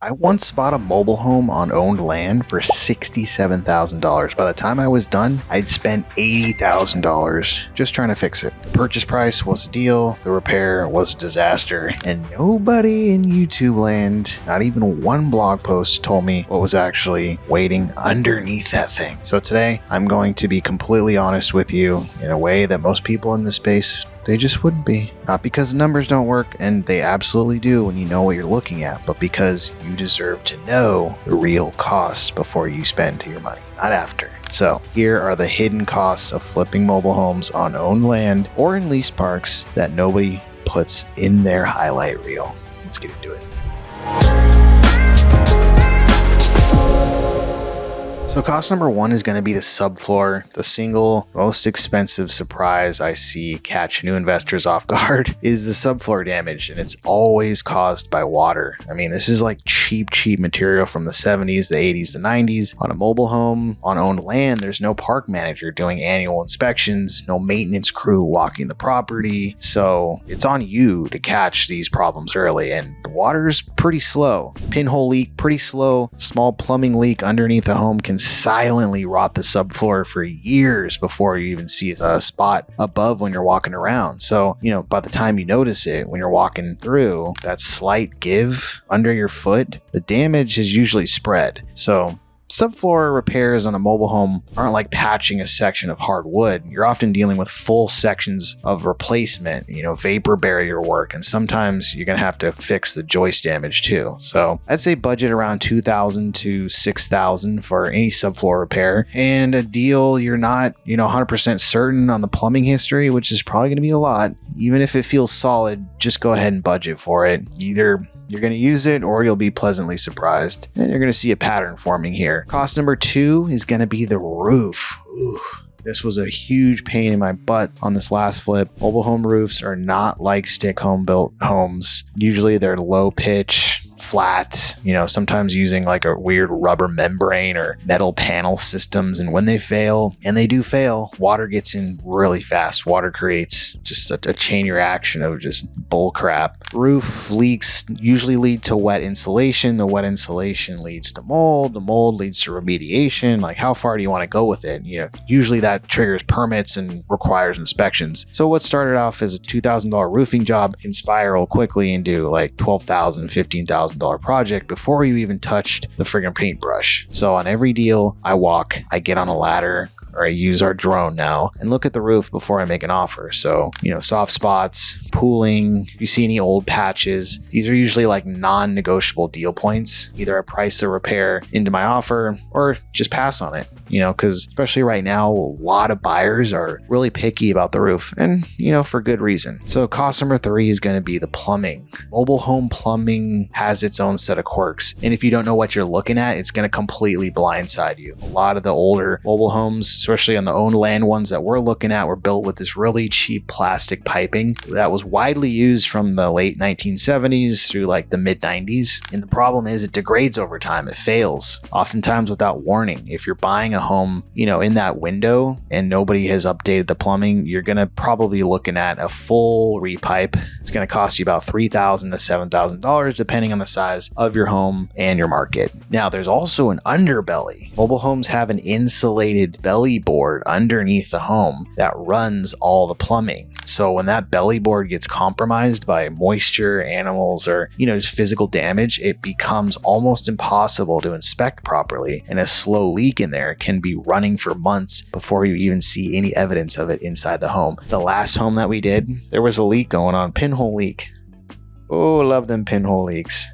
I once bought a mobile home on owned land for $67,000. By the time I was done, I'd spent $80,000 just trying to fix it. The purchase price was a deal, the repair was a disaster, and nobody in YouTube land, not even one blog post, told me what was actually waiting underneath that thing. So today, I'm going to be completely honest with you in a way that most people in this space they just wouldn't be. Not because the numbers don't work, and they absolutely do when you know what you're looking at, but because you deserve to know the real costs before you spend your money, not after. So here are the hidden costs of flipping mobile homes on owned land or in leased parks that nobody puts in their highlight reel. Let's get into it. So cost number one is going to be the subfloor. The single most expensive surprise I see catch new investors off guard is the subfloor damage, and it's always caused by water. I mean, this is like cheap material from the 70s, the 80s, the 90s. On a mobile home, on owned land, there's no park manager doing annual inspections, no maintenance crew walking the property. So it's on you to catch these problems early, and the water's pretty slow. Pinhole leak, pretty slow. Small plumbing leak underneath the home can silently rot the subfloor for years before you even see a spot above when you're walking around. So, by the time you notice it when you're walking through, that slight give under your foot, the damage is usually spread. So subfloor repairs on a mobile home aren't like patching a section of hard wood. You're often dealing with full sections of replacement, vapor barrier work, and sometimes you're going to have to fix the joist damage too. So I'd say budget around $2,000 to $6,000 for any subfloor repair, and a deal you're not, 100% certain on the plumbing history, which is probably going to be a lot. Even if it feels solid, just go ahead and budget for it. Either you're going to use it or you'll be pleasantly surprised, and you're going to see a pattern forming here. Cost number two is going to be the roof. Ooh. This was a huge pain in my butt on this last flip. Mobile home roofs are not like stick home built homes. Usually they're low pitch, flat, sometimes using like a weird rubber membrane or metal panel systems. And when they fail, and they do fail, water gets in really fast. Water creates just a chain reaction of just bull crap. Roof leaks usually lead to wet insulation. The wet insulation leads to mold. The mold leads to remediation. Like, how far do you want to go with it? Usually that triggers permits and requires inspections. So what started off as a $2,000 roofing job can spiral quickly into like $12,000, $15,000 project before you even touched the friggin' paintbrush. So on every deal I walk, I get on a ladder, or I use our drone now and look at the roof before I make an offer. So, soft spots, pooling, if you see any old patches, these are usually like non-negotiable deal points. Either I price the repair into my offer or just pass on it, because especially right now, a lot of buyers are really picky about the roof, and, for good reason. So cost number three is going to be the plumbing. Mobile home plumbing has its own set of quirks. And if you don't know what you're looking at, it's going to completely blindside you. A lot of the older mobile homes, especially on the owned land ones that we're looking at, were built with this really cheap plastic piping that was widely used from the late 1970s through like the mid 90s. And the problem is it degrades over time. It fails, oftentimes without warning. If you're buying a home, in that window and nobody has updated the plumbing, you're going to probably be looking at a full repipe. It's going to cost you about $3,000 to $7,000 depending on the size of your home and your market. Now, there's also an underbelly. Mobile homes have an insulated belly board underneath the home that runs all the plumbing. So when that belly board gets compromised by moisture, animals, or, just physical damage, it becomes almost impossible to inspect properly. And a slow leak in there can be running for months before you even see any evidence of it inside the home. The last home that we did, there was a leak going on, pinhole leak. Oh, love them pinhole leaks.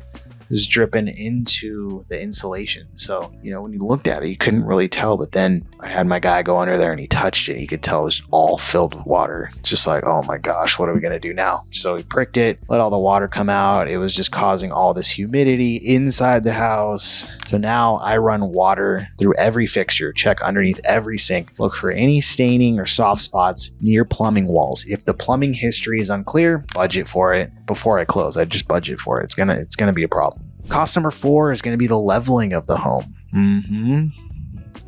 Is dripping into the insulation. So, when you looked at it, you couldn't really tell, but then I had my guy go under there and he touched it. He could tell it was all filled with water. Just like, oh my gosh, what are we going to do now? So he pricked it, let all the water come out. It was just causing all this humidity inside the house. So now I run water through every fixture, check underneath every sink, look for any staining or soft spots near plumbing walls. If the plumbing history is unclear, budget for it before I close. I just budget for it. It's gonna be a problem. Cost number four is going to be the leveling of the home.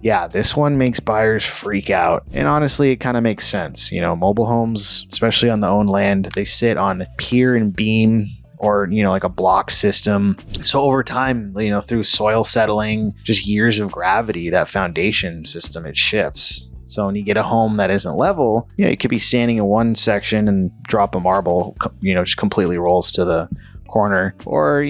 Yeah, this one makes buyers freak out. And honestly, it kind of makes sense. Mobile homes, especially on the owned land, they sit on pier and beam or, like a block system. So over time, through soil settling, just years of gravity, that foundation system, it shifts. So when you get a home that isn't level, you could be standing in one section and drop a marble, just completely rolls to the corner. Or,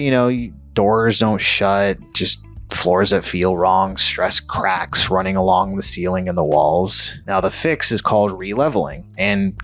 doors don't shut, just floors that feel wrong, stress cracks running along the ceiling and the walls. Now the fix is called releveling, and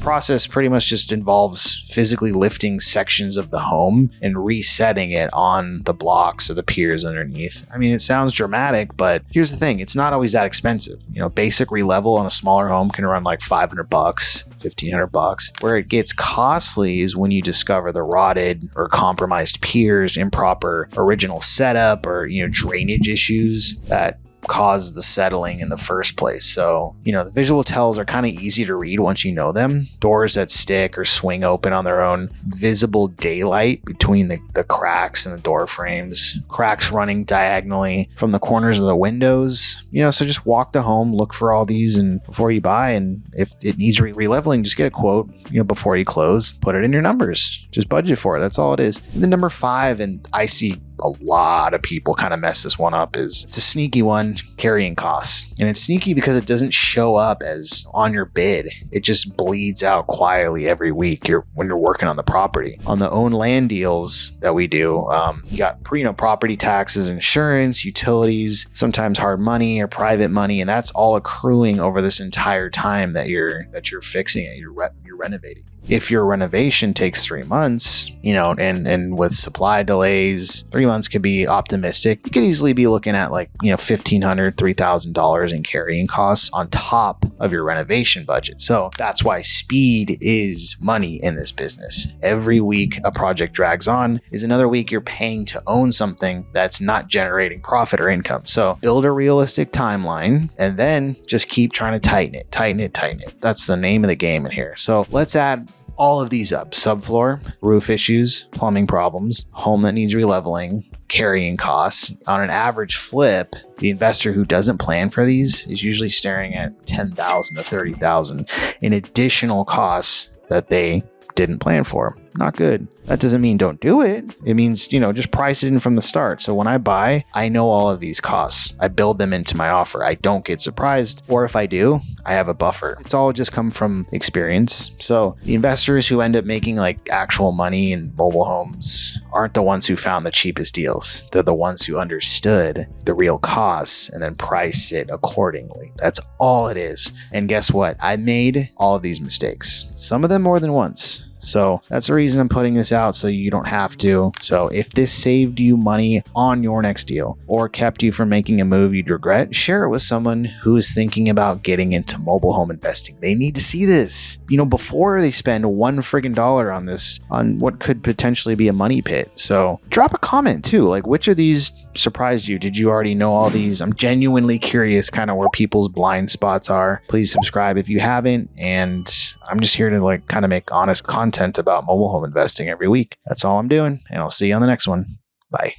process pretty much just involves physically lifting sections of the home and resetting it on the blocks or the piers underneath. I mean, it sounds dramatic, but here's the thing, it's not always that expensive. Basic relevel on a smaller home can run like $500, $1,500. Where it gets costly is when you discover the rotted or compromised piers, improper original setup, or drainage issues that cause the settling in the first place. So, the visual tells are kind of easy to read once you know them. Doors that stick or swing open on their own, visible daylight between the cracks and the door frames, cracks running diagonally from the corners of the windows. So just walk the home, look for all these and before you buy, and if it needs releveling, just get a quote, before you close, put it in your numbers, just budget for it. That's all it is. And then number 5, and I see a lot of people kind of mess this one up, is it's a sneaky one, carrying costs. And it's sneaky because it doesn't show up as on your bid. It just bleeds out quietly every week when you're working on the property. On the own land deals that we do, you got property taxes, insurance, utilities, sometimes hard money or private money, and that's all accruing over this entire time that you're fixing it, you're renovating. If your renovation takes 3 months, and with supply delays, 3 months could be optimistic. You could easily be looking at like, $1,500, $3,000 in carrying costs on top of your renovation budget. So that's why speed is money in this business. Every week a project drags on is another week you're paying to own something that's not generating profit or income. So build a realistic timeline and then just keep trying to tighten it. That's the name of the game in here. So let's add all of these up: subfloor, roof issues, plumbing problems, home that needs releveling, carrying costs. On an average flip, the investor who doesn't plan for these is usually staring at $10,000 to $30,000 in additional costs that they didn't plan for. Not good. That doesn't mean don't do it. It means, just price it in from the start. So when I buy, I know all of these costs. I build them into my offer. I don't get surprised. Or if I do, I have a buffer. It's all just come from experience. So the investors who end up making like actual money in mobile homes aren't the ones who found the cheapest deals. They're the ones who understood the real costs and then priced it accordingly. That's all it is. And guess what? I made all of these mistakes. Some of them more than once. So that's the reason I'm putting this out, so you don't have to. So if this saved you money on your next deal or kept you from making a move you'd regret, share it with someone who is thinking about getting into mobile home investing. They need to see this, before they spend $1 friggin' dollar on this, on what could potentially be a money pit. So drop a comment too. Like, which of these surprised you? Did you already know all these? I'm genuinely curious kind of where people's blind spots are. Please subscribe if you haven't. And I'm just here to kind of make honest content about mobile home investing every week. That's all I'm doing. And I'll see you on the next one. Bye.